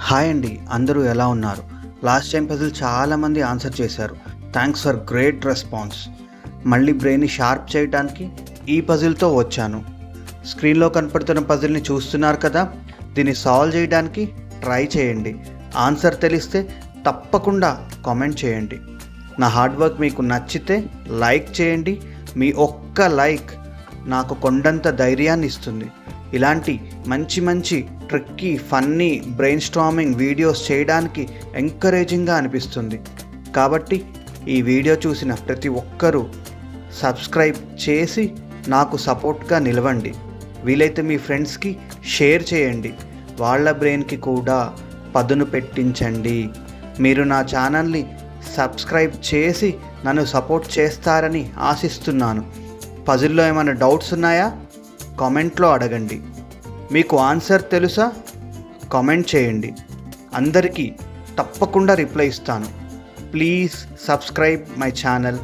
Hi అండి, అందరూ ఎలా ఉన్నారు? లాస్ట్ టైం పజిల్ చాలామంది ఆన్సర్ చేశారు. Thanks for great response. మళ్ళీ బ్రెయిన్ని షార్ప్ చేయడానికి ఈ పజిల్తో వచ్చాను. స్క్రీన్లో కనపడుతున్న పజిల్ని చూస్తున్నారు కదా, దీన్ని సాల్వ్ చేయడానికి ట్రై చేయండి. ఆన్సర్ తెలిస్తే తప్పకుండా కామెంట్ చేయండి. నా హార్డ్ వర్క్ మీకు నచ్చితే లైక్ చేయండి. మీ ఒక్క లైక్ నాకు కొండంత ధైర్యాన్ని ఇస్తుంది. ఇలాంటి మంచి మంచి tricky funny brain storming videos చేయడానికి ఎంకరేజింగ్గా అనిపిస్తుంది. కాబట్టి ఈ వీడియో చూసిన ప్రతి ఒక్కరూ సబ్స్క్రైబ్ చేసి నాకు సపోర్ట్గా నిలవండి. వీలైతే మీ ఫ్రెండ్స్కి షేర్ చేయండి. వాళ్ళ బ్రెయిన్కి కూడా పదును పెట్టించండి. మీరు నా ఛానల్ని సబ్స్క్రైబ్ చేసి నన్ను సపోర్ట్ చేస్తారని ఆశిస్తున్నాను. పజిల్లో ఏమైనా డౌట్స్ ఉన్నాయా? కామెంట్లో అడగండి. మీకు ఆన్సర్ తెలుసా? కామెంట్ చేయండి. అందరికీ తప్పకుండా రిప్లై ఇస్తాను. Please subscribe my channel.